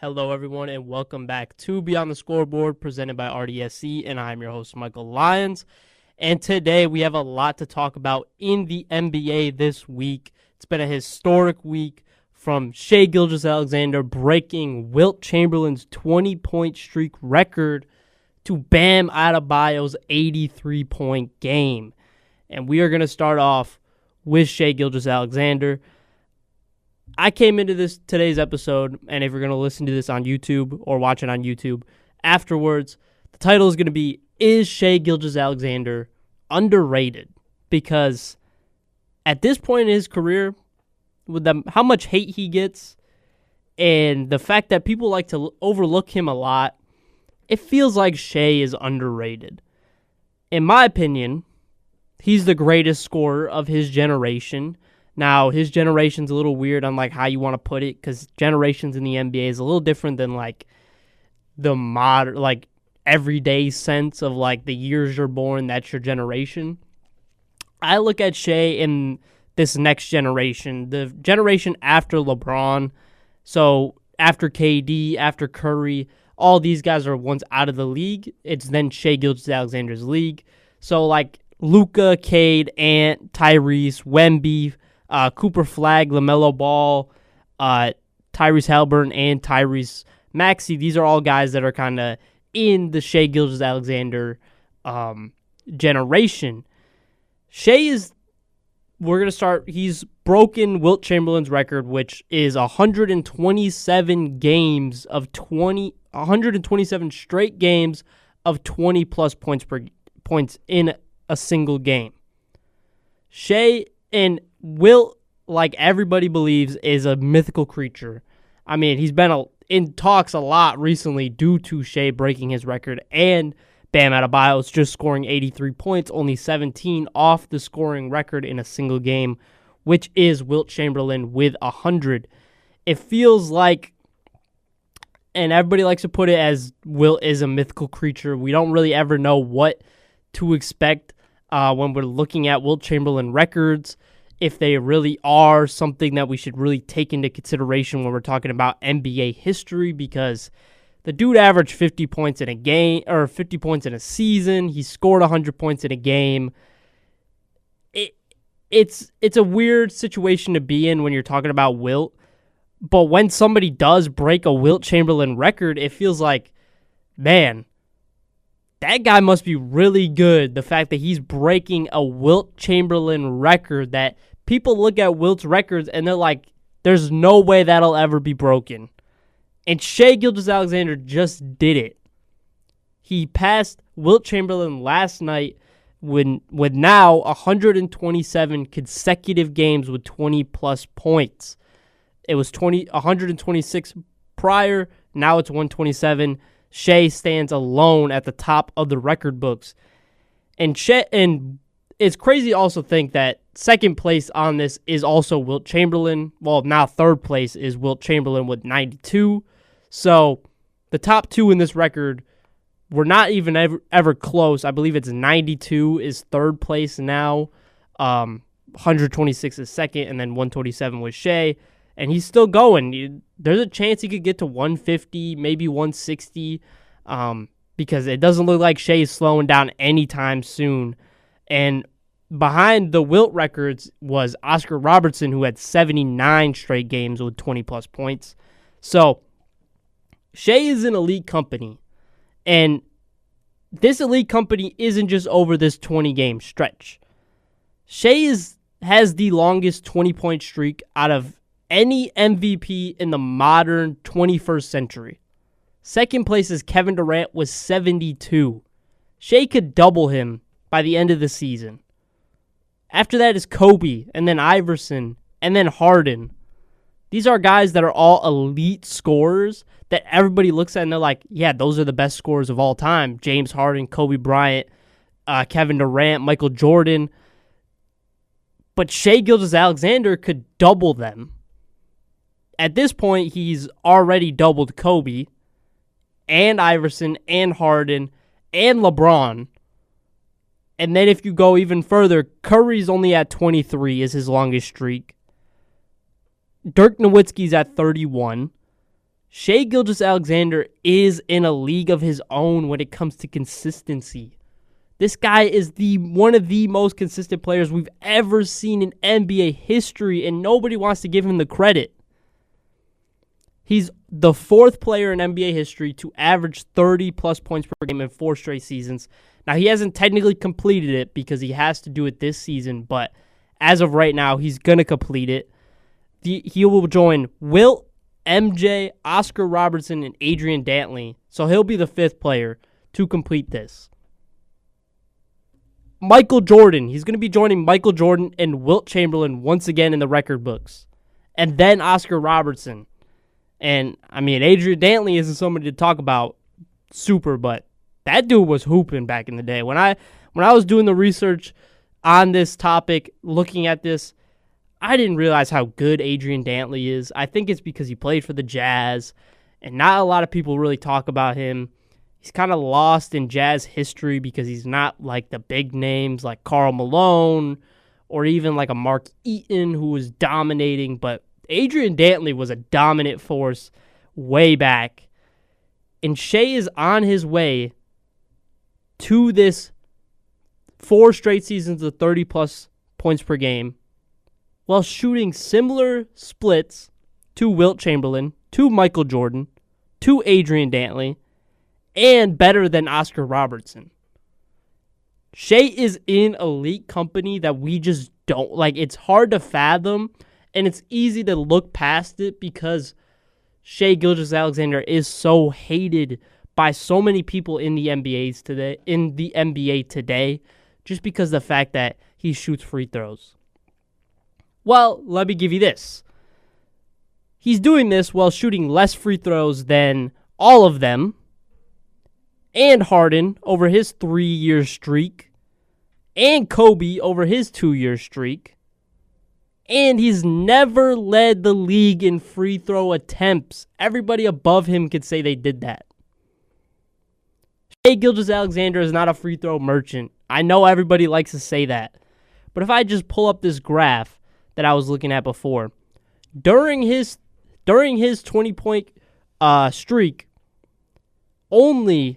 Hello, everyone, and welcome back to Beyond the Scoreboard, presented by RDSC, and I'm your host, Michael Lyons. And today we have a lot to talk about in the NBA this week. It's been a historic week from Shai Gilgeous-Alexander breaking Wilt Chamberlain's 20-point streak record to Bam Adebayo's 83-point game. And we are going to start off with Shai Gilgeous-Alexander. I came into today's episode, and if you're going to listen to this on YouTube or watch it on YouTube afterwards, the title is going to be, Is Shai Gilgeous-Alexander underrated? Because at this point in his career, with how much hate he gets and the fact that people like to overlook him a lot, it feels like Shai is underrated. In my opinion, he's the greatest scorer of his generation. Now, his generation's a little weird on how you want to put it, because generations in the NBA is a little different than the modern, everyday sense of the years you're born, that's your generation. I look at Shai in this next generation, the generation after LeBron. So after KD, after Curry, all these guys are once out of the league. It's then Shai Gilgeous-Alexander's league. So Luka, Cade, Ant, Tyrese, Wemby, Cooper Flag, LaMelo Ball, Tyrese Halliburton, and Tyrese Maxey. These are all guys that are kind of in the Shai Gilgeous-Alexander generation. We're going to start, he's broken Wilt Chamberlain's record, which is 127 straight games of 20-plus points in a single game. Shai and Wilt, like everybody believes, is a mythical creature. I mean, he's been in talks a lot recently due to Shai breaking his record, and Bam Adebayo's just scoring 83 points, only 17 off the scoring record in a single game, which is Wilt Chamberlain with 100. It feels like, and everybody likes to put it as Wilt is a mythical creature. We don't really ever know what to expect when we're looking at Wilt Chamberlain records, if they really are something that we should really take into consideration when we're talking about NBA history, because the dude averaged 50 points in a game, or 50 points in a season. He scored 100 points in a game. It's a weird situation to be in when you're talking about Wilt, but when somebody does break a Wilt Chamberlain record, it feels like, man, that guy must be really good. The fact that he's breaking a Wilt Chamberlain record, that people look at Wilt's records and they're like, there's no way that'll ever be broken. And Shai Gilgeous-Alexander just did it. He passed Wilt Chamberlain last night with now 127 consecutive games with 20-plus points. It was 126 prior, now it's 127. Shai stands alone at the top of the record books. And it's crazy to also think that second place on this is also Wilt Chamberlain. Well, now third place is Wilt Chamberlain with 92. So the top two in this record were not even ever close. I believe it's 92 is third place now. 126 is second, and then 127 was Shai. And he's still going. There's a chance he could get to 150, maybe 160, because it doesn't look like Shai is slowing down anytime soon. And behind the Wilt records was Oscar Robertson, who had 79 straight games with 20-plus points. So Shai is an elite company, and this elite company isn't just over this 20-game stretch. Shai has the longest 20-point streak out of any MVP in the modern 21st century. Second place is Kevin Durant with 72. Shai could double him by the end of the season. After that is Kobe, and then Iverson, and then Harden. These are guys that are all elite scorers that everybody looks at and they're like, yeah, those are the best scorers of all time. James Harden, Kobe Bryant, Kevin Durant, Michael Jordan. But Shai Gilgeous-Alexander could double them. At this point, he's already doubled Kobe and Iverson and Harden and LeBron. And then if you go even further, Curry's only at 23 is his longest streak. Dirk Nowitzki's at 31. Shai Gilgeous-Alexander is in a league of his own when it comes to consistency. This guy is one of the most consistent players we've ever seen in NBA history, and nobody wants to give him the credit. He's the fourth player in NBA history to average 30-plus points per game in 4 straight seasons. Now, he hasn't technically completed it because he has to do it this season, but as of right now, he's going to complete it. He will join Wilt, MJ, Oscar Robertson, and Adrian Dantley, so he'll be the 5th player to complete this. Michael Jordan. He's going to be joining Michael Jordan and Wilt Chamberlain once again in the record books. And then Oscar Robertson. And, I mean, Adrian Dantley isn't somebody to talk about super, but that dude was hooping back in the day. When I was doing the research on this topic, looking at this, I didn't realize how good Adrian Dantley is. I think it's because he played for the Jazz, and not a lot of people really talk about him. He's kind of lost in Jazz history because he's not like the big names like Karl Malone or even like a Mark Eaton who was dominating. But Adrian Dantley was a dominant force way back. And Shai is on his way to this 4 straight seasons of 30-plus points per game while shooting similar splits to Wilt Chamberlain, to Michael Jordan, to Adrian Dantley, and better than Oscar Robertson. Shai is in elite company that we just don't like. It's hard to fathom, and it's easy to look past it because Shai Gilgeous-Alexander is so hated by so many people in the NBA today, just because of the fact that he shoots free throws. Well, let me give you this. He's doing this while shooting less free throws than all of them, and Harden over his 3-year streak, and Kobe over his 2-year streak, and he's never led the league in free throw attempts. Everybody above him could say they did that. Shai Gilgeous-Alexander is not a free throw merchant. I know everybody likes to say that, but if I just pull up this graph that I was looking at before, during his 20-point streak, only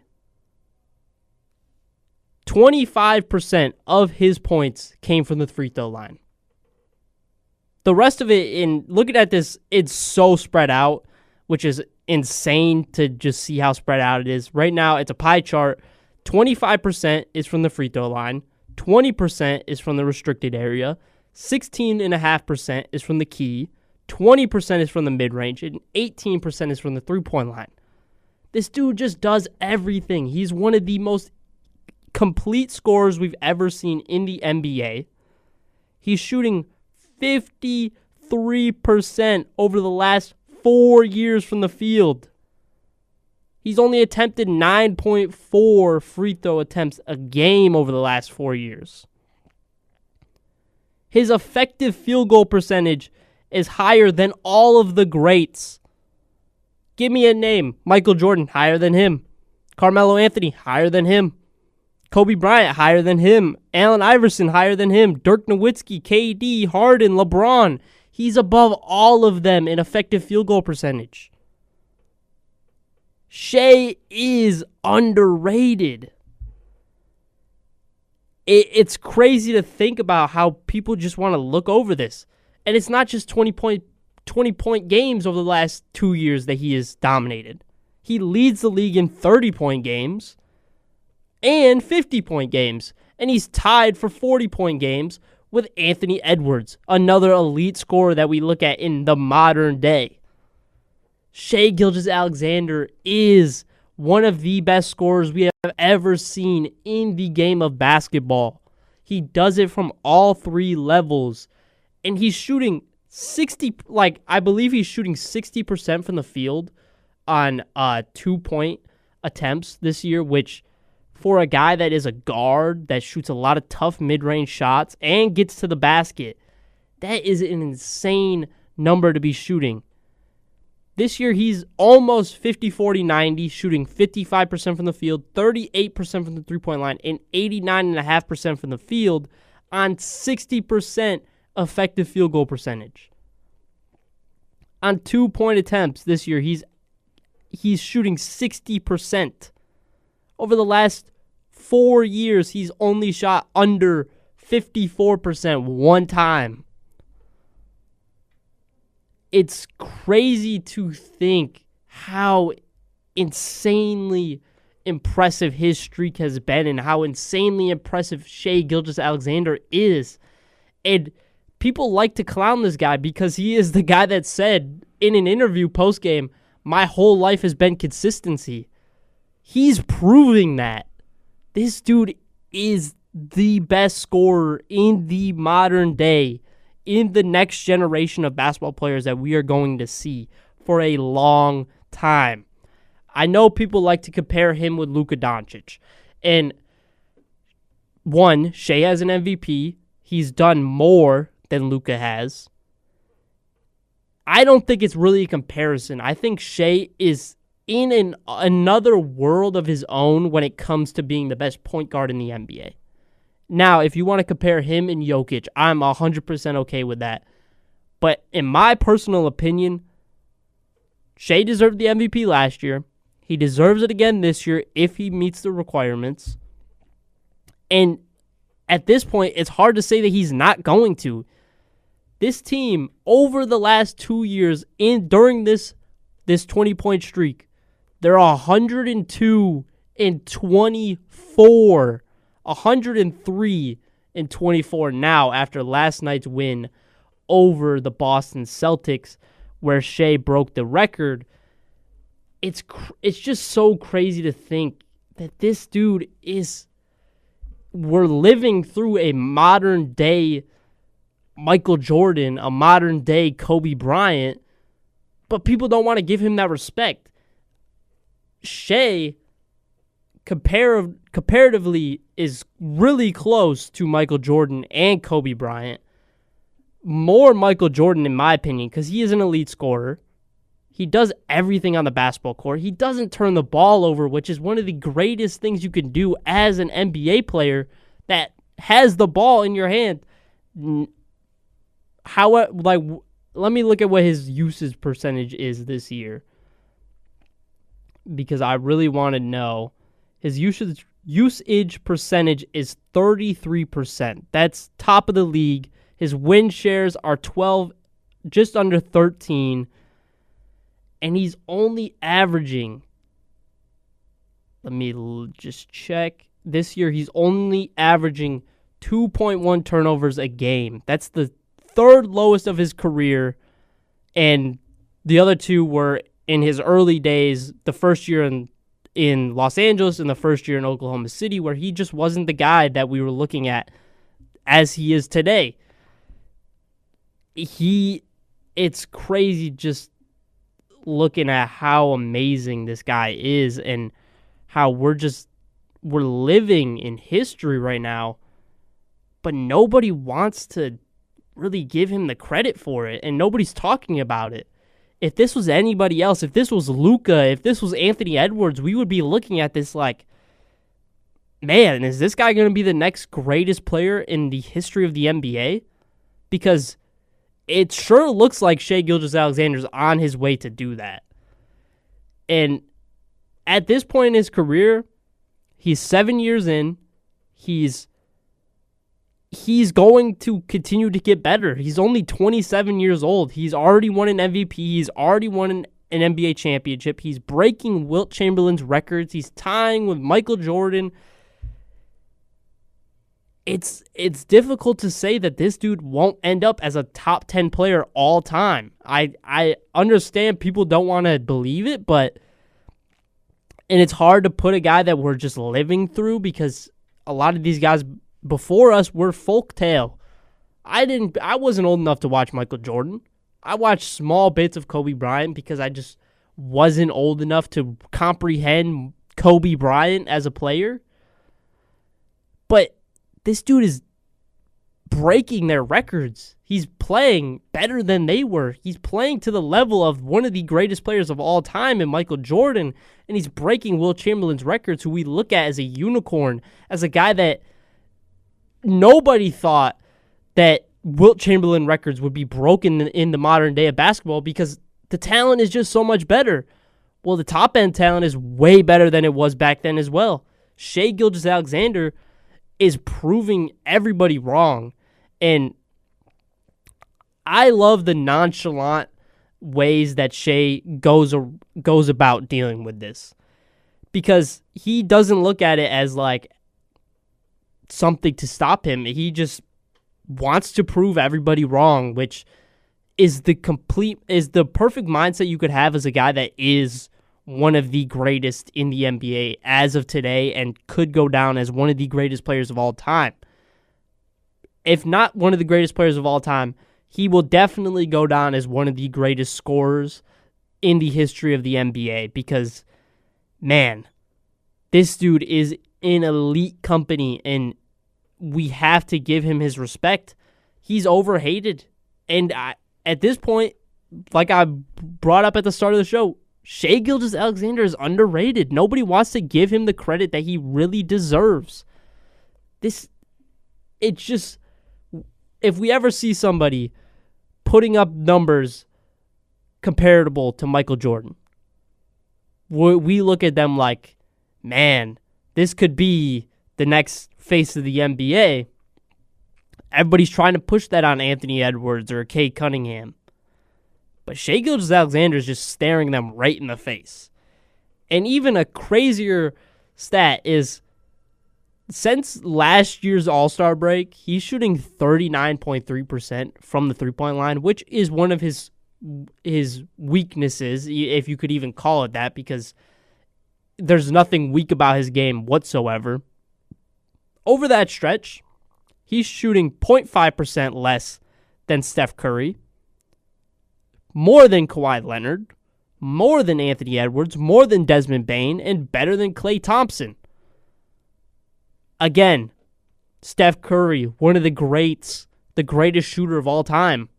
25% of his points came from the free throw line. The rest of it, in looking at this, it's so spread out, which is insane to just see how spread out it is. Right now, it's a pie chart. 25% is from the free throw line. 20% is from the restricted area. 16.5% is from the key. 20% is from the mid-range. And 18% is from the three-point line. This dude just does everything. He's one of the most complete scorers we've ever seen in the NBA. He's shooting 53% over the last 4 years from the field. He's only attempted 9.4 free throw attempts a game over the last 4 years. His effective field goal percentage is higher than all of the greats. Give me a name. Michael Jordan, higher than him. Carmelo Anthony, higher than him. Kobe Bryant, higher than him. Allen Iverson, higher than him. Dirk Nowitzki, KD, Harden, LeBron. He's above all of them in effective field goal percentage. Shai is underrated. It's crazy to think about how people just want to look over this. And it's not just 20-point games over the last 2 years that he has dominated. He leads the league in 30-point games and 50-point games. And he's tied for 40-point games with Anthony Edwards, another elite scorer that we look at in the modern day. Shai Gilgeous-Alexander is one of the best scorers we have ever seen in the game of basketball. He does it from all 3 levels. And he's shooting I believe he's shooting 60% from the field on 2-point attempts this year, which for a guy that is a guard that shoots a lot of tough mid-range shots and gets to the basket, that is an insane number to be shooting. This year, he's almost 50-40-90, shooting 55% from the field, 38% from the three-point line, and 89.5% from the field on 60% effective field goal percentage. On 2-point attempts this year, he's he's shooting 60%. Over the last 4 years, he's only shot under 54% one time. It's crazy to think how insanely impressive his streak has been and how insanely impressive Shai Gilgeous-Alexander is. And people like to clown this guy because he is the guy that said in an interview post-game, my whole life has been consistency. He's proving that. This dude is the best scorer in the modern day, in the next generation of basketball players that we are going to see for a long time. I know people like to compare him with Luka Doncic. And one, Shai has an MVP. He's done more than Luka has. I don't think it's really a comparison. I think Shai is in another world of his own when it comes to being the best point guard in the NBA. Now, if you want to compare him and Jokic, I'm 100% okay with that. But in my personal opinion, Shai deserved the MVP last year. He deserves it again this year if he meets the requirements. And at this point, it's hard to say that he's not going to. This team, over the last 2 years, during this 20-point streak, they're 102 and 24. 103 and 24 now after last night's win over the Boston Celtics, where Shai broke the record. It's just so crazy to think that this dude we're living through a modern day Michael Jordan, a modern day Kobe Bryant, but people don't want to give him that respect. Shai comparatively is really close to Michael Jordan and Kobe Bryant. More Michael Jordan, in my opinion, because he is an elite scorer. He does everything on the basketball court. He doesn't turn the ball over, which is one of the greatest things you can do as an NBA player that has the ball in your hand. Let me look at what his usage percentage is this year, because I really want to know. His usage percentage is 33%. That's top of the league. His win shares are 12, just under 13. And he's only averaging, let me just check. This year, he's only averaging 2.1 turnovers a game. That's the third lowest of his career. And the other two were in his early days, the first year in Los Angeles and the first year in Oklahoma City, where he just wasn't the guy that we were looking at as he is today. It's crazy just looking at how amazing this guy is and how we're living in history right now, but nobody wants to really give him the credit for it, and nobody's talking about it. If this was anybody else, if this was Luka, if this was Anthony Edwards, we would be looking at this like, man, is this guy going to be the next greatest player in the history of the NBA? Because it sure looks like Shai Gilgeous-Alexander's on his way to do that. And at this point in his career, he's 7 years in. He's going to continue to get better. He's only 27 years old. He's already won an MVP. He's already won an NBA championship. He's breaking Wilt Chamberlain's records. He's tying with Michael Jordan. It's difficult to say that this dude won't end up as a top 10 player all time. I understand people don't want to believe it, and it's hard to put a guy that we're just living through, because a lot of these guys before us were folktale. I wasn't old enough to watch Michael Jordan. I watched small bits of Kobe Bryant because I just wasn't old enough to comprehend Kobe Bryant as a player. But this dude is breaking their records. He's playing better than they were. He's playing to the level of one of the greatest players of all time in Michael Jordan, and he's breaking Wilt Chamberlain's records, who we look at as a unicorn, as a guy that nobody thought that Wilt Chamberlain records would be broken in the modern day of basketball, because the talent is just so much better. Well, the top end talent is way better than it was back then as well. Shai Gilgeous-Alexander is proving everybody wrong. And I love the nonchalant ways that Shai goes about dealing with this, because he doesn't look at it as like something to stop him. He just wants to prove everybody wrong, which is the perfect mindset you could have as a guy that is one of the greatest in the NBA as of today and could go down as one of the greatest players of all time. If not one of the greatest players of all time, he will definitely go down as one of the greatest scorers in the history of the NBA, because, man, this dude is in elite company, and we have to give him his respect. He's overhated. And at this point, like I brought up at the start of the show, Shai Gilgeous-Alexander is underrated. Nobody wants to give him the credit that he really deserves. It's just, if we ever see somebody putting up numbers comparable to Michael Jordan, we look at them like, man, this could be the next face of the NBA. Everybody's trying to push that on Anthony Edwards or Cade Cunningham. But Shai Gilgeous-Alexander is just staring them right in the face. And even a crazier stat is, since last year's All-Star break, he's shooting 39.3% from the three-point line, which is one of his weaknesses, if you could even call it that, because there's nothing weak about his game whatsoever. Over that stretch, he's shooting 0.5% less than Steph Curry, more than Kawhi Leonard, more than Anthony Edwards, more than Desmond Bane, and better than Klay Thompson. Again, Steph Curry, one of the greats, the greatest shooter of all time.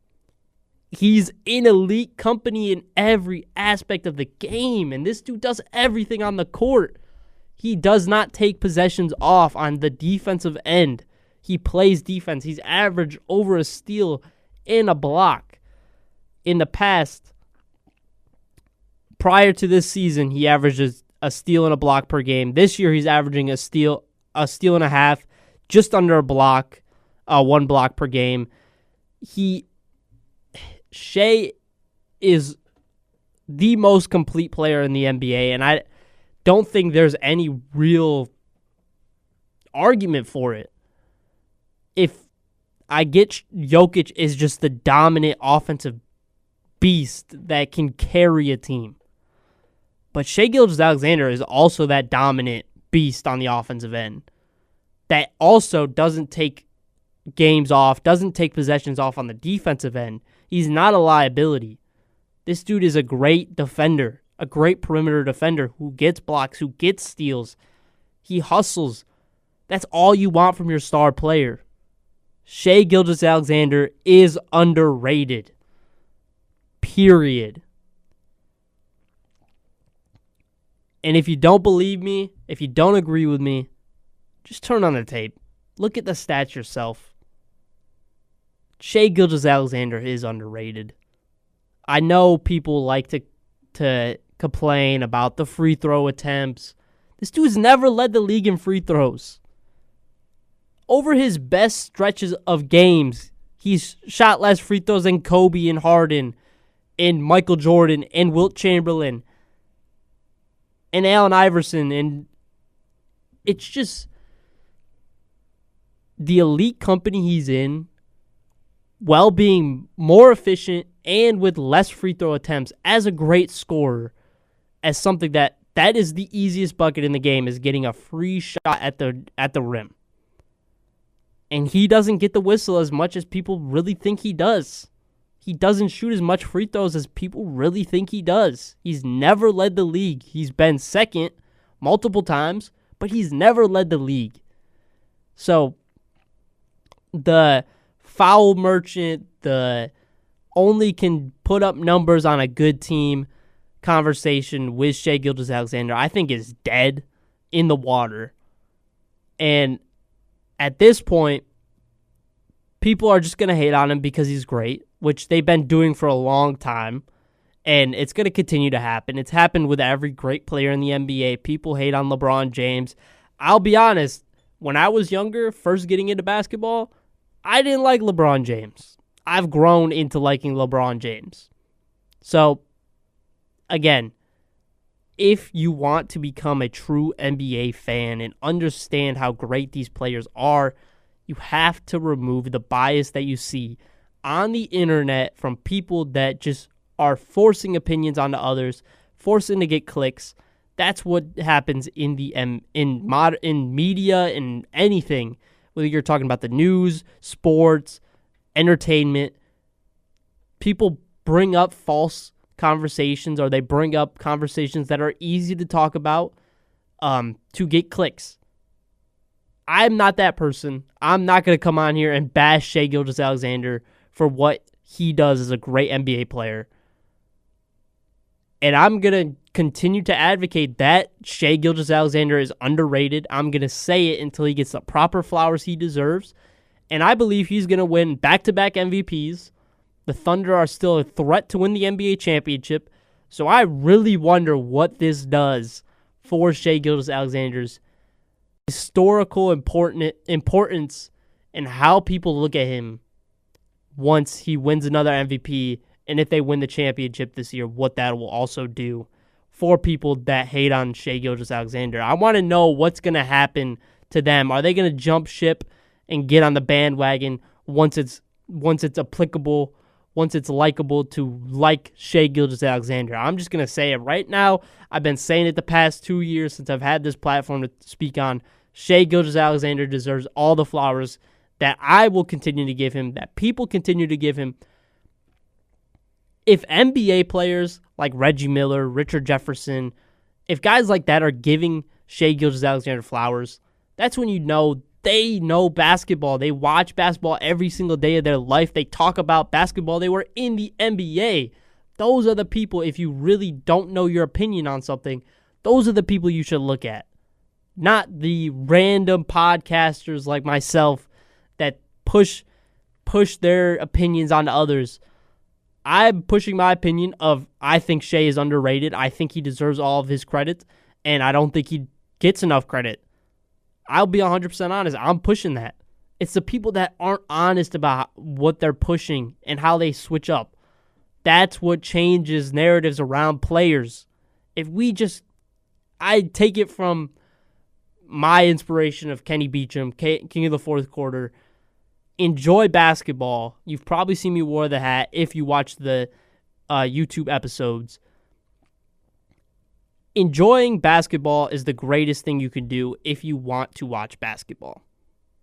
He's in elite company in every aspect of the game, and this dude does everything on the court. He does not take possessions off on the defensive end. He plays defense. He's averaged over a steal and a block. In the past, prior to this season, he averages a steal and a block per game. This year, he's averaging a steal and a half, just under a block, 1 block per game. Shai is the most complete player in the NBA, and I don't think there's any real argument for it. If I get Jokic is just the dominant offensive beast that can carry a team, but Shai Gilgeous-Alexander is also that dominant beast on the offensive end that also doesn't take games off, doesn't take possessions off on the defensive end. He's not a liability. This dude is a great defender, a great perimeter defender who gets blocks, who gets steals. He hustles. That's all you want from your star player. Shai Gilgeous-Alexander is underrated. Period. And if you don't believe me, if you don't agree with me, just turn on the tape. Look at the stats yourself. Shai Gilgeous-Alexander is underrated. I know people like to complain about the free throw attempts. This dude's never led the league in free throws. Over his best stretches of games, he's shot less free throws than Kobe and Harden and Michael Jordan and Wilt Chamberlain and Allen Iverson. And it's just the elite company he's in, while being more efficient and with less free throw attempts, as a great scorer, as something that is the easiest bucket in the game, is getting a free shot at the rim. And he doesn't get the whistle as much as people really think he does. He doesn't shoot as much free throws as people really think he does. He's never led the league. He's been second multiple times, but he's never led the league. So the foul merchant, the only can put up numbers on a good team conversation with Shai Gilgeous-Alexander, I think, is dead in the water. And at this point, people are just going to hate on him because he's great, which they've been doing for a long time. And it's going to continue to happen. It's happened with every great player in the NBA. People hate on LeBron James. I'll be honest, when I was younger, first getting into basketball, I didn't like LeBron James. I've grown into liking LeBron James. So, again, if you want to become a true NBA fan and understand how great these players are, you have to remove the bias that you see on the internet from people that just are forcing opinions onto others, forcing to get clicks. That's what happens in media and anything, whether you're talking about the news, sports, entertainment. People bring up false conversations, or they bring up conversations that are easy to talk about to get clicks. I'm not that person. I'm not going to come on here and bash Shai Gilgeous-Alexander for what he does as a great NBA player. And I'm going to continue to advocate that Shai Gilgeous-Alexander is underrated. I'm going to say it until he gets the proper flowers he deserves. And I believe he's going to win back-to-back MVPs. The Thunder are still a threat to win the NBA championship. So I really wonder what this does for Shai Gilgeous-Alexander's historical importance and how people look at him once he wins another MVP, and if they win the championship this year, what that will also do for people that hate on Shai Gilgeous-Alexander. I want to know what's going to happen to them. Are they going to jump ship and get on the bandwagon once it's applicable, once it's likable to like Shai Gilgeous-Alexander? I'm just going to say it right now. I've been saying it the past 2 years since I've had this platform to speak on. Shai Gilgeous-Alexander deserves all the flowers that I will continue to give him, that people continue to give him. If NBA players like Reggie Miller, Richard Jefferson, if guys like that are giving Shai Gilgeous-Alexander flowers, that's when you know they know basketball. They watch basketball every single day of their life. They talk about basketball. They were in the NBA. Those are the people, if you really don't know your opinion on something, those are the people you should look at. Not the random podcasters like myself that push their opinions onto others. I'm pushing my opinion of I think Shai is underrated. I think he deserves all of his credit, and I don't think he gets enough credit. I'll be 100% honest. I'm pushing that. It's the people that aren't honest about what they're pushing and how they switch up. That's what changes narratives around players. I take it from my inspiration of Kenny Beecham, King of the Fourth Quarter. Enjoy basketball. You've probably seen me wear the hat if you watch the YouTube episodes. Enjoying basketball is the greatest thing you can do if you want to watch basketball.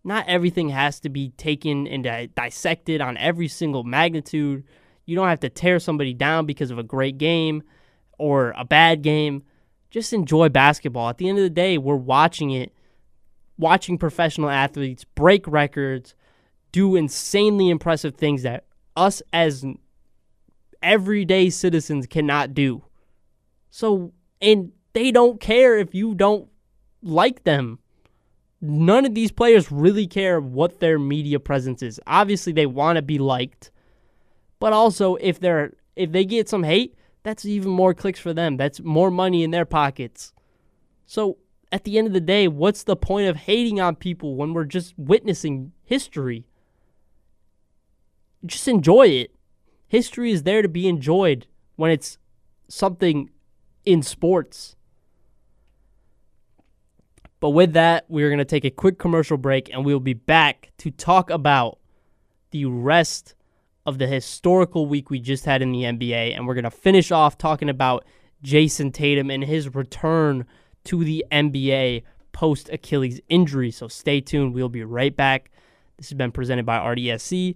Not everything has to be taken and dissected on every single magnitude. You don't have to tear somebody down because of a great game or a bad game. Just enjoy basketball. At the end of the day, we're watching it, watching professional athletes break records, do insanely impressive things that us as everyday citizens cannot do. So, and they don't care if you don't like them. None of these players really care what their media presence is. Obviously, they want to be liked, but also if they get some hate, that's even more clicks for them. That's more money in their pockets. So, at the end of the day, what's the point of hating on people when we're just witnessing history? Just enjoy it. History is there to be enjoyed when it's something in sports. But with that, we're going to take a quick commercial break, and we'll be back to talk about the rest of the historical week we just had in the NBA, and we're going to finish off talking about Jason Tatum and his return to the NBA post-Achilles injury. So stay tuned. We'll be right back. This has been presented by RDSC.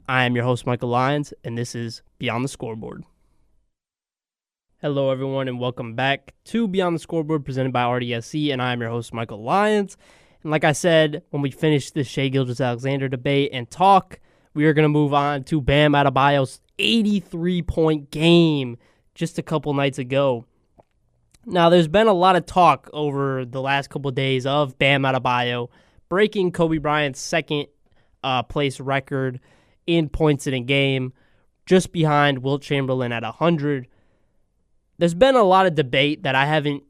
I am your host, Michael Lyons, and this is Beyond the Scoreboard. Hello, everyone, and welcome back to Beyond the Scoreboard, presented by RDSC, and I am your host, Michael Lyons. And like I said, when we finish this Shai Gilgeous-Alexander debate and talk, we are going to move on to Bam Adebayo's 83-point game just a couple nights ago. Now, there's been a lot of talk over the last couple of days of Bam Adebayo breaking Kobe Bryant's second place record in points in a game. just behind Wilt Chamberlain at 100. There's been a lot of debate that I haven't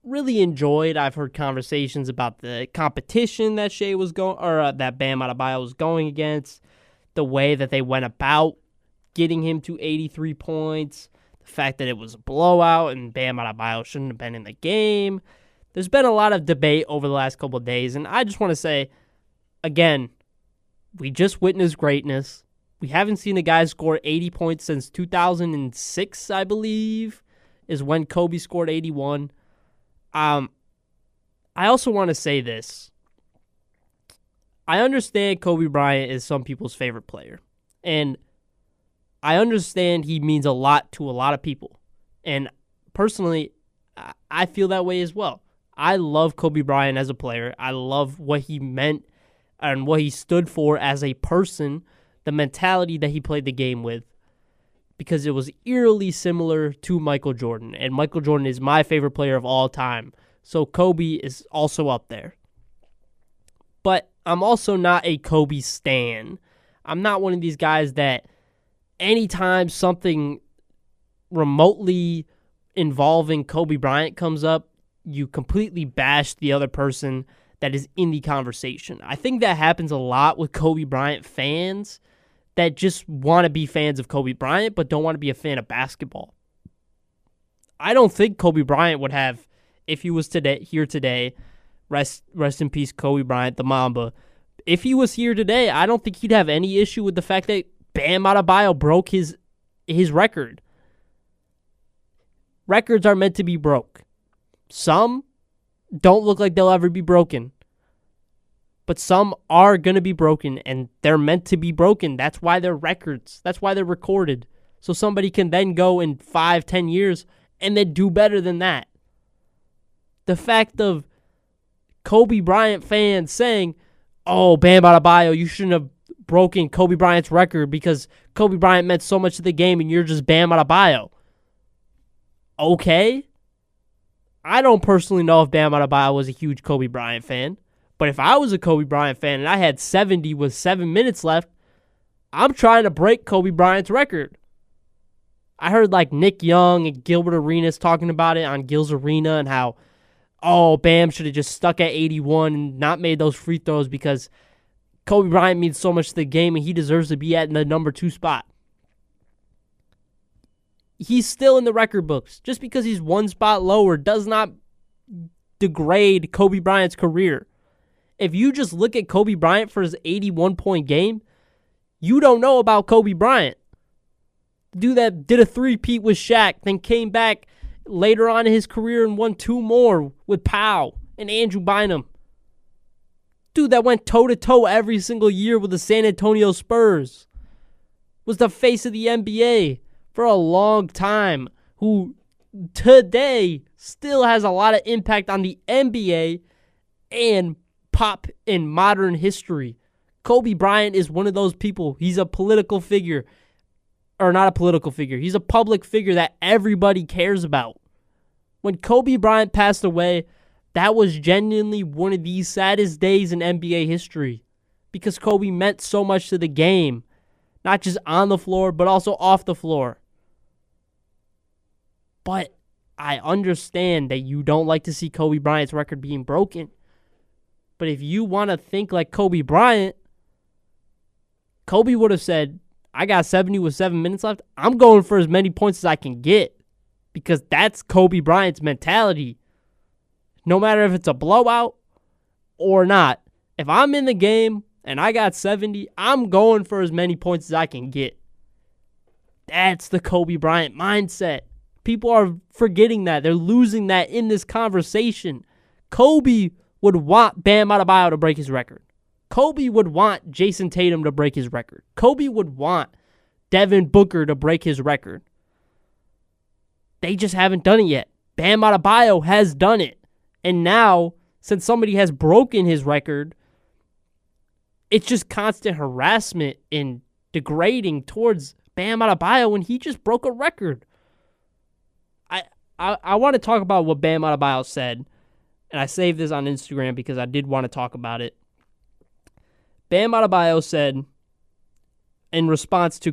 really enjoyed. I've heard conversations about the competition that Shea was going, or that Bam Adebayo was going against, the way that they went about getting him to 83 points, the fact that it was a blowout and Bam Adebayo shouldn't have been in the game. There's been a lot of debate over the last couple of days, and I just want to say, again, we just witnessed greatness. We haven't seen a guy score 80 points since 2006, I believe, is when Kobe scored 81. I also want to say this. I understand Kobe Bryant is some people's favorite player, and I understand he means a lot to a lot of people. And personally, I feel that way as well. I love Kobe Bryant as a player. I love what he meant and what he stood for as a person, the mentality that he played the game with, because it was eerily similar to Michael Jordan. And Michael Jordan is my favorite player of all time. So Kobe is also up there. But I'm also not a Kobe stan. I'm not one of these guys that anytime something remotely involving Kobe Bryant comes up, you completely bash the other person that is in the conversation. I think that happens a lot with Kobe Bryant fans that just want to be fans of Kobe Bryant but don't want to be a fan of basketball. I don't think Kobe Bryant would have, if he was here today, rest in peace Kobe Bryant, the Mamba. If he was here today, I don't think he'd have any issue with the fact that Bam Adebayo broke his record. Records are meant to be broke. Some don't look like they'll ever be broken. But some are going to be broken, and they're meant to be broken. That's why they're records. That's why they're recorded. So somebody can then go in 5-10 years and then do better than that. The fact of Kobe Bryant fans saying, oh, Bam Adebayo, you shouldn't have broken Kobe Bryant's record because Kobe Bryant meant so much to the game and you're just Bam Adebayo. Okay. I don't personally know if Bam Adebayo was a huge Kobe Bryant fan, but if I was a Kobe Bryant fan and I had 70 with 7 minutes left, I'm trying to break Kobe Bryant's record. I heard like Nick Young and Gilbert Arenas talking about it on Gil's Arena and how, oh, Bam should have just stuck at 81 and not made those free throws because Kobe Bryant means so much to the game and he deserves to be at the number 2 spot. He's still in the record books. Just because he's one spot lower does not degrade Kobe Bryant's career. If you just look at Kobe Bryant for his 81-point game, you don't know about Kobe Bryant. The dude that did a three-peat with Shaq, then came back later on in his career and won 2 more with Powell and Andrew Bynum. Dude that went toe-to-toe every single year with the San Antonio Spurs. Was the face of the NBA for a long time, who today still has a lot of impact on the NBA and pop in modern history. Kobe Bryant is one of those people. He's a political figure, or not a political figure. He's a public figure that everybody cares about. When Kobe Bryant passed away, that was genuinely one of the saddest days in NBA history because Kobe meant so much to the game, not just on the floor, but also off the floor. But I understand that you don't like to see Kobe Bryant's record being broken. But if you want to think like Kobe Bryant, Kobe would have said, I got 70 with 7 minutes left. I'm going for as many points as I can get because that's Kobe Bryant's mentality. No matter if it's a blowout or not. If I'm in the game and I got 70, I'm going for as many points as I can get. That's the Kobe Bryant mindset. People are forgetting that. They're losing that in this conversation. Kobe would want Bam Adebayo to break his record. Kobe would want Jason Tatum to break his record. Kobe would want Devin Booker to break his record. They just haven't done it yet. Bam Adebayo has done it. And now, since somebody has broken his record, it's just constant harassment and degrading towards Bam Adebayo when he just broke a record. I want to talk about what Bam Adebayo said, and I saved this on Instagram because I did want to talk about it. Bam Adebayo said, in response to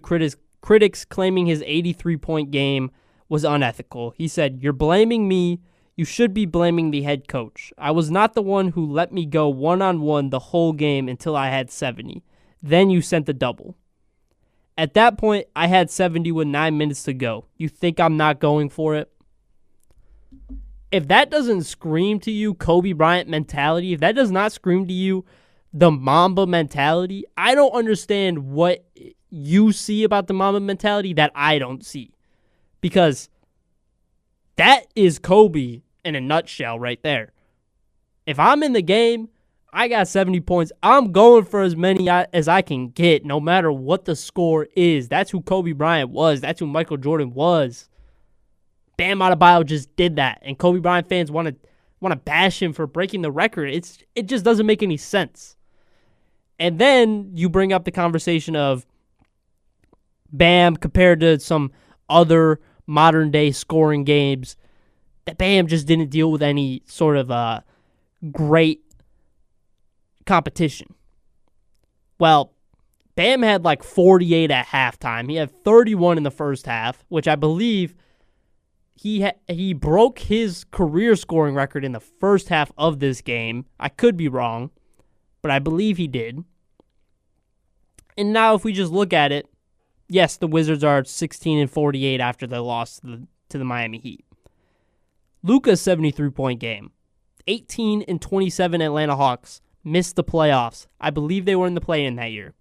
critics claiming his 83-point game was unethical. He said, "You're blaming me. You should be blaming the head coach. I was not the one who let me go one-on-one the whole game until I had 70. Then you sent the double. At that point, I had 70 with 9 minutes to go. You think I'm not going for it?" If that doesn't scream to you Kobe Bryant mentality, if that does not scream to you the Mamba mentality, I don't understand what you see about the Mamba mentality that I don't see. Because that is Kobe in a nutshell right there. If I'm in the game, I got 70 points. I'm going for as many as I can get, no matter what the score is. That's who Kobe Bryant was. That's who Michael Jordan was. Bam Adebayo just did that, and Kobe Bryant fans want to bash him for breaking the record. It just doesn't make any sense. And then you bring up the conversation of Bam compared to some other modern-day scoring games that Bam just didn't deal with any sort of great competition. Well, Bam had like 48 at halftime. He had 31 in the first half, which I believe he broke his career scoring record in the first half of this game. I could be wrong, but I believe he did. And now if we just look at it, yes, the Wizards are 16-48 after they lost to the Miami Heat. Luka's 73-point game. 18-27 Atlanta Hawks missed the playoffs. I believe they were in the play-in that year.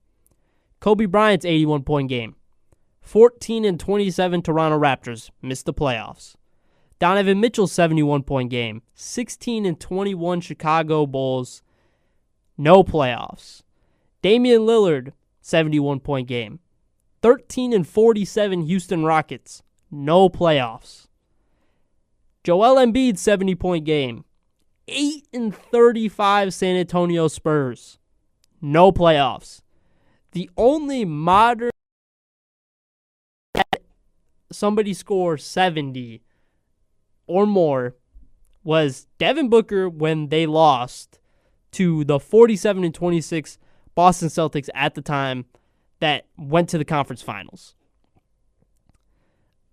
Kobe Bryant's 81-point game. 14-27 Toronto Raptors missed the playoffs. Donovan Mitchell's 71-point game. 16-21 Chicago Bulls, no playoffs. Damian Lillard, 71-point game. 13-47 Houston Rockets, no playoffs. Joel Embiid, 70-point game. 8-35 San Antonio Spurs, no playoffs. The only modern somebody score 70 or more was Devin Booker when they lost to the 47-26 Boston Celtics at the time that went to the conference finals.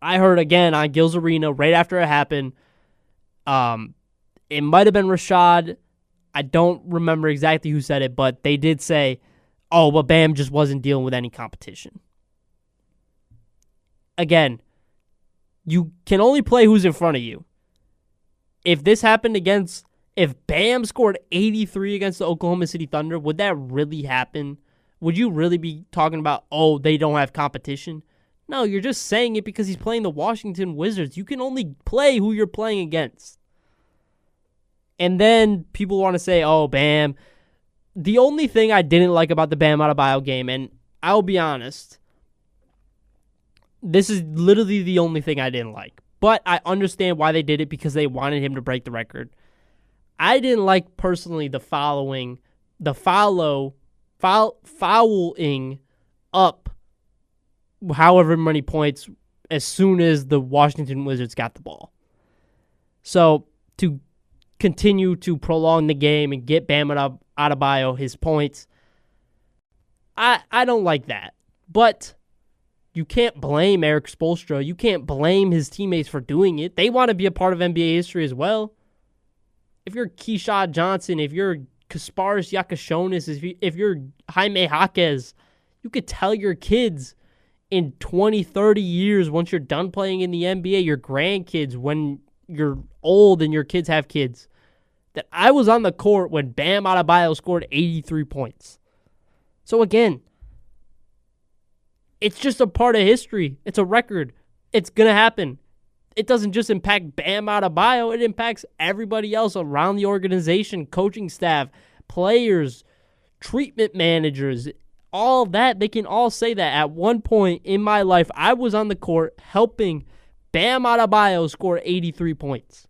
I heard again on Gil's Arena right after it happened. It might have been Rashad. I don't remember exactly who said it, but they did say, "Oh, but Bam just wasn't dealing with any competition." Again, you can only play who's in front of you. If Bam scored 83 against the Oklahoma City Thunder, would that really happen? Would you really be talking about, oh, they don't have competition? No, you're just saying it because he's playing the Washington Wizards. You can only play who you're playing against. And then people want to say, oh, Bam. The only thing I didn't like about the Bam Adebayo game, and I'll be honest, this is literally the only thing I didn't like. But I understand why they did it because they wanted him to break the record. I didn't like personally fouling up however many points as soon as the Washington Wizards got the ball. So to continue to prolong the game and get Bam Adebayo his points, I don't like that. But you can't blame Eric Spoelstra. You can't blame his teammates for doing it. They want to be a part of NBA history as well. If you're Keyshawn Johnson, if you're Kasparis Yakashonis, if you're Jaime Jaquez, you could tell your kids in 20, 30 years, once you're done playing in the NBA, your grandkids, when you're old and your kids have kids, that I was on the court when Bam Adebayo scored 83 points. So again, it's just a part of history. It's a record. It's going to happen. It doesn't just impact Bam Adebayo. It impacts everybody else around the organization, coaching staff, players, treatment managers, all that. They can all say that at one point in my life, I was on the court helping Bam Adebayo score 83 points.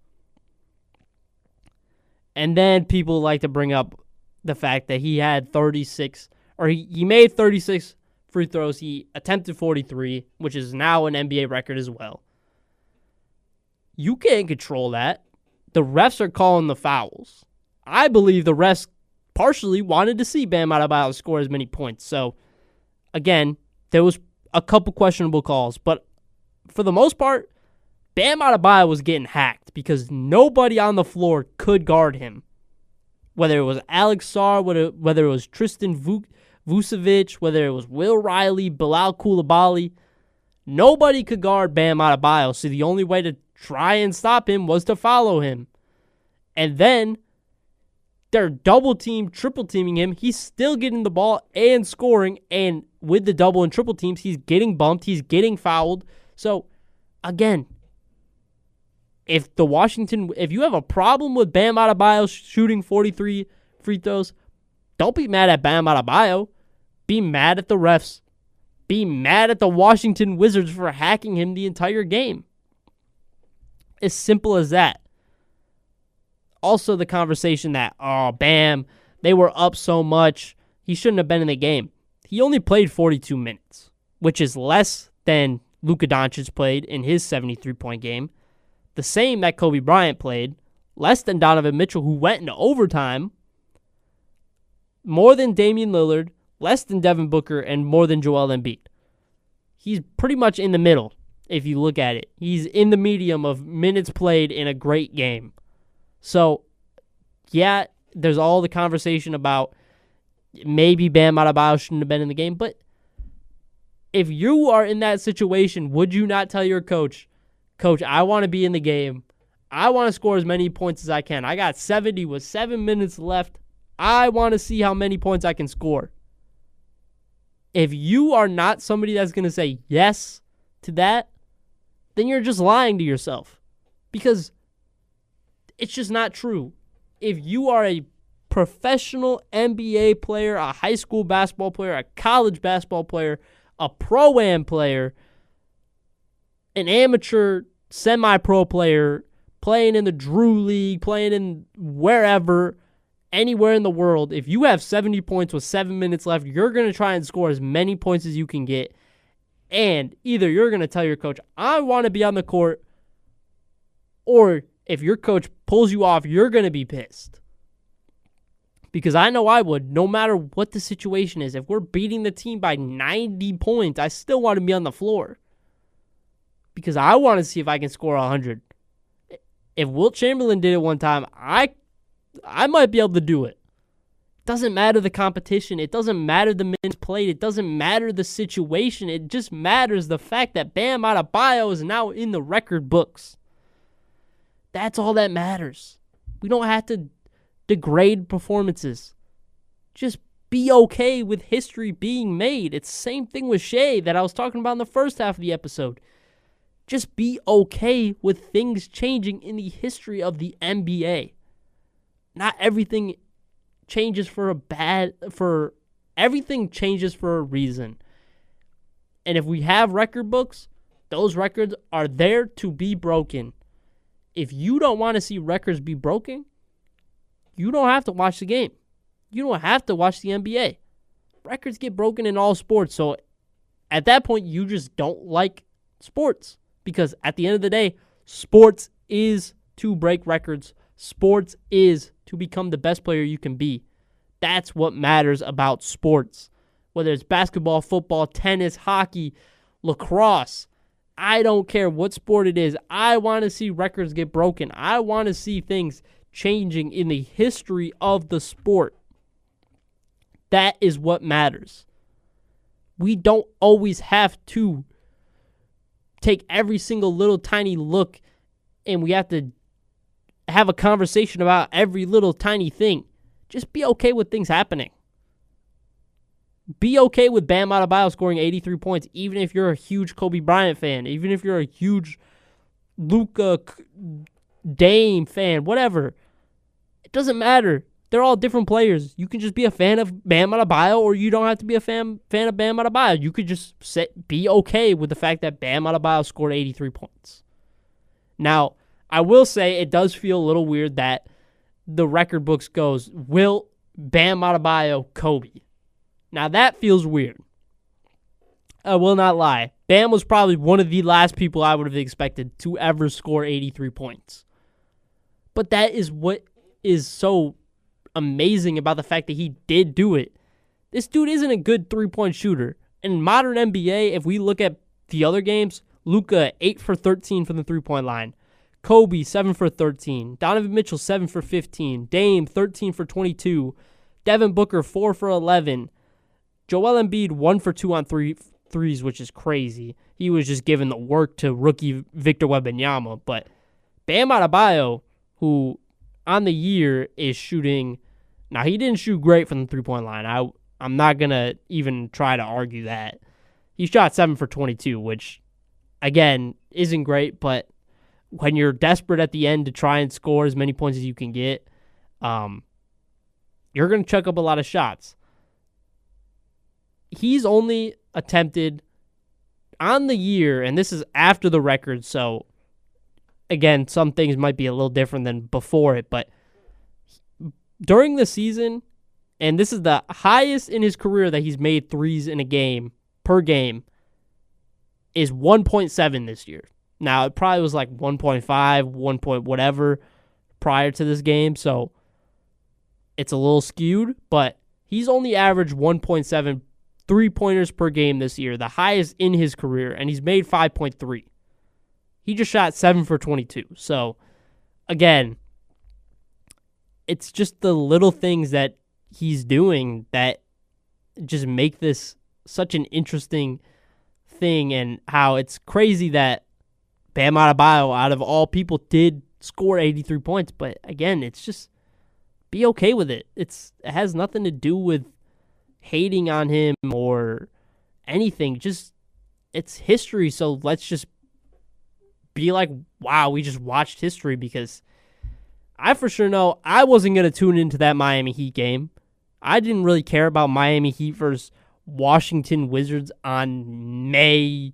And then people like to bring up the fact that he had 36, or he made 36 free throws. He attempted 43, which is now an NBA record as well. You can't control that. The refs are calling the fouls. I believe the refs partially wanted to see Bam Adebayo score as many points. So, again, there was a couple questionable calls, but for the most part, Bam Adebayo was getting hacked because nobody on the floor could guard him. Whether it was Alex Sarr, whether it was Tristan Vucevic, whether it was Will Riley, Bilal Coulibaly, nobody could guard Bam Adebayo, so the only way to try and stop him was to follow him. And then they're double team, triple teaming him. He's still getting the ball and scoring, and with the double and triple teams, he's getting bumped, he's getting fouled. So, again, if you have a problem with Bam Adebayo shooting 43 free throws, don't be mad at Bam Adebayo. Be mad at the refs. Be mad at the Washington Wizards for hacking him the entire game. As simple as that. Also, the conversation that, Bam, they were up so much, he shouldn't have been in the game. He only played 42 minutes, which is less than Luka Doncic played in his 73-point game. The same that Kobe Bryant played, less than Donovan Mitchell, who went into overtime, more than Damian Lillard, less than Devin Booker, and more than Joel Embiid. He's pretty much in the middle, if you look at it. He's in the medium of minutes played in a great game. So, yeah, there's all the conversation about maybe Bam Adebayo shouldn't have been in the game, but if you are in that situation, would you not tell your coach, Coach, I want to be in the game. I want to score as many points as I can. I got 70 with 7 minutes left. I want to see how many points I can score. If you are not somebody that's going to say yes to that, then you're just lying to yourself. Because it's just not true. If you are a professional NBA player, a high school basketball player, a college basketball player, a pro-am player, an amateur semi-pro player, playing in the Drew League, playing in wherever, anywhere in the world, if you have 70 points with 7 minutes left, you're going to try and score as many points as you can get. And either you're going to tell your coach, I want to be on the court, or if your coach pulls you off, you're going to be pissed. Because I know I would, no matter what the situation is. If we're beating the team by 90 points, I still want to be on the floor. Because I want to see if I can score 100. If Wilt Chamberlain did it one time, I might be able to do it. It doesn't matter the competition. It doesn't matter the minutes played. It doesn't matter the situation. It just matters the fact that Bam Adebayo is now in the record books. That's all that matters. We don't have to degrade performances. Just be okay with history being made. It's the same thing with Shea that I was talking about in the first half of the episode. Just be okay with things changing in the history of the NBA. Not everything changes everything changes for a reason. And if we have record books, those records are there to be broken. If you don't want to see records be broken, you don't have to watch the game. You don't have to watch the NBA. Records get broken in all sports. So at that point, you just don't like sports. Because at the end of the day, sports is to break records. Sports is to become the best player you can be. That's what matters about sports. Whether it's basketball, football, tennis, hockey, lacrosse. I don't care what sport it is. I want to see records get broken. I want to see things changing in the history of the sport. That is what matters. We don't always have to take every single little tiny look and we have to have a conversation about every little tiny thing. Just be okay with things happening. Be okay with Bam Adebayo scoring 83 points, even if you're a huge Kobe Bryant fan, even if you're a huge Luka Dame fan, whatever. It doesn't matter. They're all different players. You can just be a fan of Bam Adebayo, or you don't have to be a fan of Bam Adebayo. You could just be okay with the fact that Bam Adebayo scored 83 points. Now, I will say it does feel a little weird that the record books goes, Wilt, Bam Adebayo, Kobe. Now, that feels weird. I will not lie. Bam was probably one of the last people I would have expected to ever score 83 points. But that is what is so amazing about the fact that he did do it. This dude isn't a good three-point shooter. in modern NBA, if we look at the other games, Luka 8 for 13 from the 3-point line. Kobe 7 for 13. Donovan Mitchell 7 for 15. Dame 13 for 22. Devin Booker 4 for 11. Joel Embiid 1 for 2 on threes, which is crazy. He was just giving the work to rookie Victor Wembanyama. But Bam Adebayo, who on the year is shooting, now he didn't shoot great from the 3-point line. I'm not going to even try to argue that. He shot 7 for 22, which, again, isn't great, but when you're desperate at the end to try and score as many points as you can get, you're going to chuck up a lot of shots. He's only attempted on the year, and this is after the record, so again, some things might be a little different than before it, but during the season, and this is the highest in his career that he's made threes in a game, per game, is 1.7 this year. Now, it probably was like 1.5, 1 point whatever prior to this game, so it's a little skewed, but he's only averaged 1.7 3-pointers per game this year, the highest in his career, and he's made 5.3. He just shot 7 for 22. So, again, it's just the little things that he's doing that just make this such an interesting thing, and how it's crazy that Bam Adebayo, out of all people, did score 83 points. But, again, it's just be okay with it. It has nothing to do with hating on him or anything. Just, it's history, so let's just be like, wow, we just watched history, because I for sure know I wasn't going to tune into that Miami Heat game. I didn't really care about Miami Heat versus Washington Wizards on May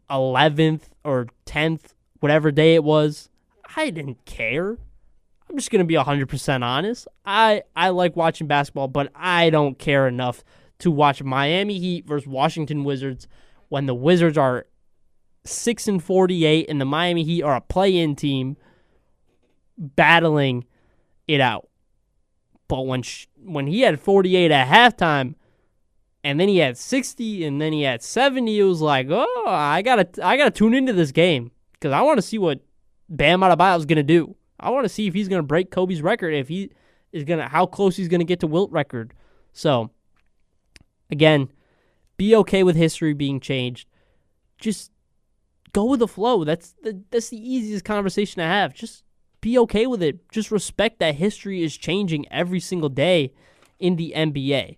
11th or 10th, whatever day it was. I didn't care. I'm just going to be 100% honest. I like watching basketball, but I don't care enough to watch Miami Heat versus Washington Wizards when the Wizards are 6-48 and the Miami Heat are a play-in team battling it out. But when he had 48 at halftime, and then he had 60, and then he had 70, it was like, oh, I gotta tune into this game, because I want to see what Bam Adebayo is gonna do. I want to see if he's gonna break Kobe's record, if he is gonna, how close he's gonna get to Wilt record. So, again, be okay with history being changed. Just go with the flow. That's the easiest conversation to have. Just be okay with it. Just respect that history is changing every single day in the NBA.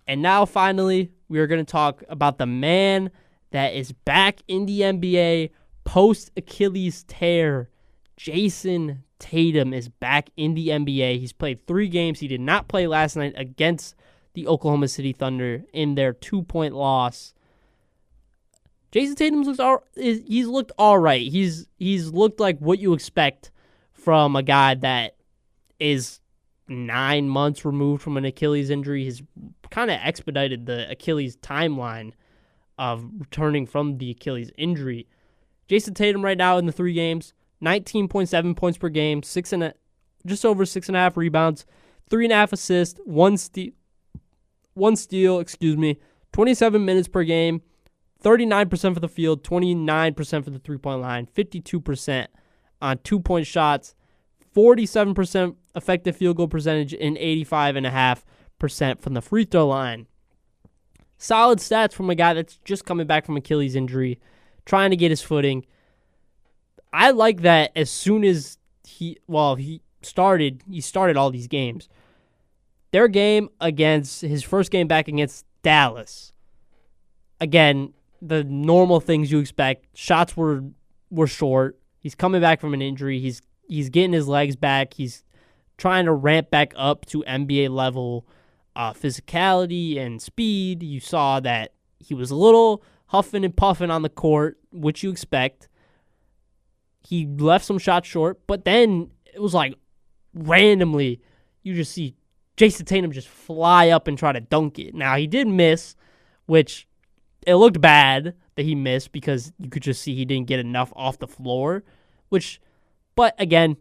And now, finally, we are going to talk about the man that is back in the NBA post-Achilles tear. Jason Tatum is back in the NBA. He's played 3 games. He did not play last night against the Oklahoma City Thunder in their 2-point loss. Jason Tatum he's looked all right. He's looked like what you expect from a guy that is 9 months removed from an Achilles injury. He's kind of expedited the Achilles timeline of returning from the Achilles injury. Jason Tatum right now in the 3 games, 19.7 points per game, just over 6.5 rebounds, 3.5 assists, 1 steal, 27 minutes per game, 39% for the field, 29% for the 3-point line, 52% on 2-point shots, 47% effective field goal percentage, and 85.5% from the free throw line. Solid stats from a guy that's just coming back from Achilles injury, trying to get his footing. I like that as soon as he started all these games. Their game against his first game back against Dallas. Again, the normal things you expect. Shots were short. He's coming back from an injury. He's getting his legs back. He's trying to ramp back up to NBA level physicality and speed. You saw that he was a little huffing and puffing on the court, which you expect. He left some shots short, but then it was like randomly you just see Jason Tatum just fly up and try to dunk it. Now, he did miss, which it looked bad that he missed because you could just see he didn't get enough off the floor, but again,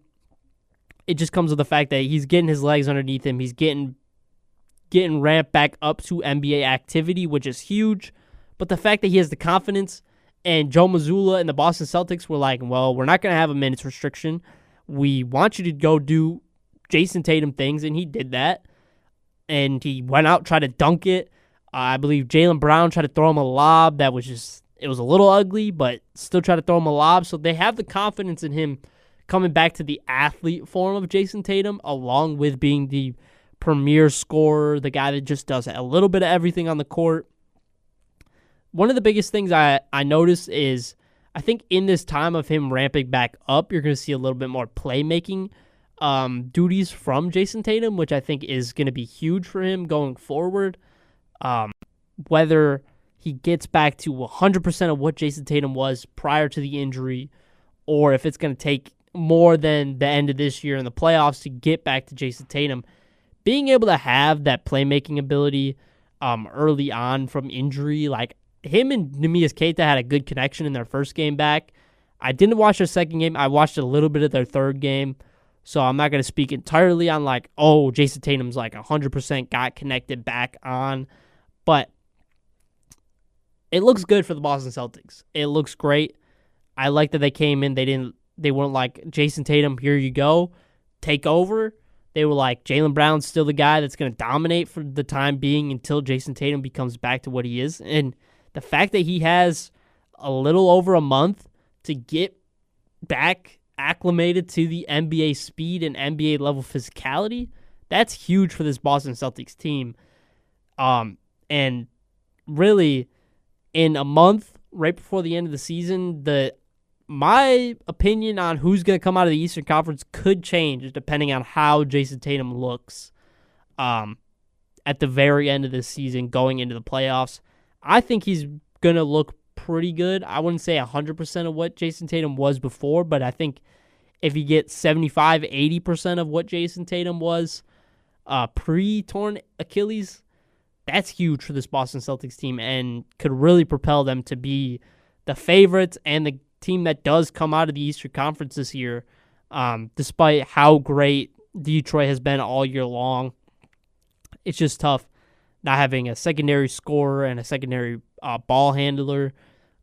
it just comes with the fact that he's getting his legs underneath him. He's getting getting ramped back up to NBA activity, which is huge. But the fact that he has the confidence, and Joe Mazzulla and the Boston Celtics were like, well, we're not going to have a minutes restriction. We want you to go do Jason Tatum things, and he did that. And he went out, tried to dunk it. I believe Jaylen Brown tried to throw him a lob that was just, it was a little ugly, but still tried to throw him a lob. So they have the confidence in him coming back to the athlete form of Jason Tatum, along with being the premier scorer, the guy that just does a little bit of everything on the court. One of the biggest things I noticed is, I think in this time of him ramping back up, you're going to see a little bit more playmaking duties from Jason Tatum, which I think is going to be huge for him going forward. Whether he gets back to 100% of what Jason Tatum was prior to the injury, or if it's going to take more than the end of this year in the playoffs to get back to Jason Tatum, being able to have that playmaking ability early on from injury, like him and Neemias Queta had a good connection in their first game back. I didn't watch their second game. I watched a little bit of their third game, so I'm not going to speak entirely on like, oh, Jason Tatum's like 100% got connected back on, but it looks good for the Boston Celtics. It looks great. I like that they came in. They weren't like, Jason Tatum, here you go, take over. They were like, Jaylen Brown's still the guy that's going to dominate for the time being until Jason Tatum becomes back to what he is. And the fact that he has a little over a month to get back acclimated to the NBA speed and NBA level physicality, that's huge for this Boston Celtics team. And really, in a month, right before the end of the season, my opinion on who's going to come out of the Eastern Conference could change depending on how Jason Tatum looks at the very end of the season going into the playoffs. I think he's going to look pretty good. I wouldn't say 100% of what Jason Tatum was before, but I think if he gets 75, 80% of what Jason Tatum was pre-torn Achilles, that's huge for this Boston Celtics team and could really propel them to be the favorites and the team that does come out of the Eastern Conference this year, despite how great Detroit has been all year long. It's just tough not having a secondary scorer and a secondary ball handler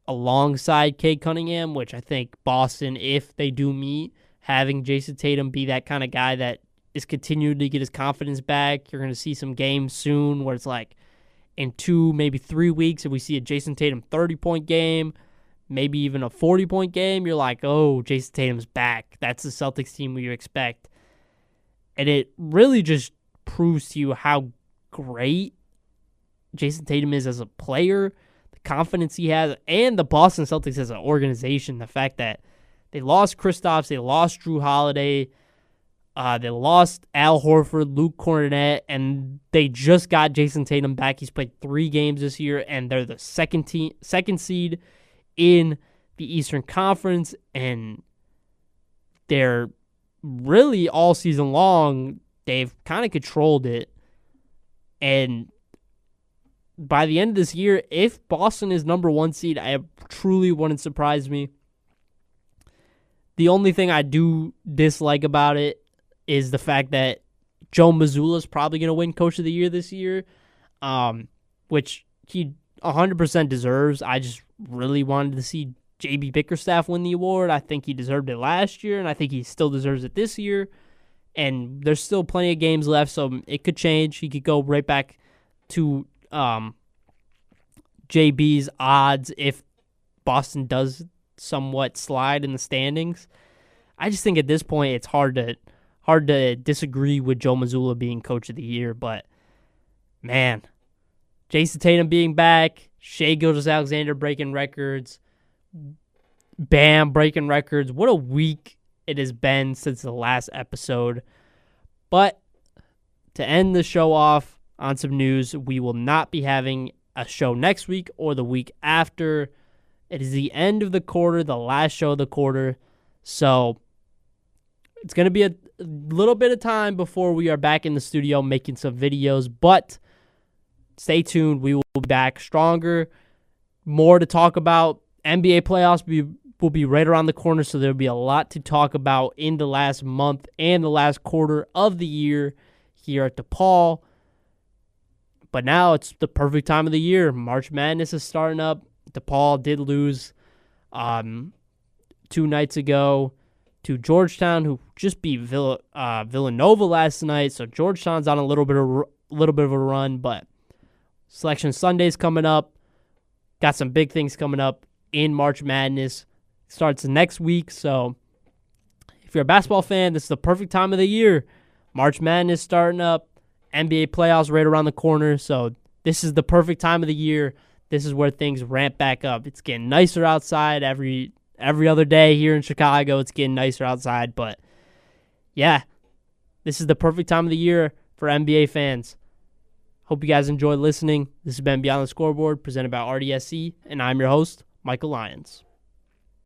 alongside Cade Cunningham, which I think Boston, if they do meet, having Jason Tatum be that kind of guy that is continuing to get his confidence back. You're going to see some games soon where it's like in 2, maybe 3 weeks, if we see a Jason Tatum 30-point game, maybe even a 40-point game, you're like, oh, Jason Tatum's back. That's the Celtics team we expect. And it really just proves to you how great Jason Tatum is as a player, the confidence he has, and the Boston Celtics as an organization. The fact that they lost Kristaps, they lost Drew Holiday, they lost Al Horford, Luke Cornett, and they just got Jason Tatum back. He's played 3 games this year, and they're the second seed in the Eastern Conference, and they're really all season long, they've kind of controlled it. And by the end of this year, if Boston is number 1 seed, I truly wouldn't surprise me. The only thing I do dislike about it is the fact that Joe Mazzulla is probably going to win Coach of the Year this year, which he 100% deserves. I just really wanted to see J.B. Bickerstaff win the award. I think he deserved it last year, and I think he still deserves it this year. And there's still plenty of games left, so it could change. He could go right back to JB's odds if Boston does somewhat slide in the standings. I just think at this point it's hard to disagree with Joe Mazzulla being Coach of the Year, but man, Jason Tatum being back, Shai Gilgeous-Alexander breaking records, Bam breaking records. What a week it has been since the last episode. But to end the show off on some news, we will not be having a show next week or the week after. It is the end of the quarter, the last show of the quarter. So it's going to be a little bit of time before we are back in the studio making some videos. But stay tuned. We will be back stronger. More to talk about. NBA playoffs will be right around the corner, so there will be a lot to talk about in the last month and the last quarter of the year here at DePaul. But now it's the perfect time of the year. March Madness is starting up. DePaul did lose 2 nights ago to Georgetown, who just beat Villanova last night. So Georgetown's on a little bit of a run, but Selection Sunday's coming up. Got some big things coming up in March Madness. Starts next week, so if you're a basketball fan, this is the perfect time of the year. March Madness starting up, NBA playoffs right around the corner, so this is the perfect time of the year. This is where things ramp back up. It's getting nicer outside every other day here in Chicago. It's getting nicer outside, but yeah, this is the perfect time of the year for NBA fans. Hope you guys enjoyed listening. This has been Beyond the Scoreboard, presented by RDSC, and I'm your host, Michael Lyons.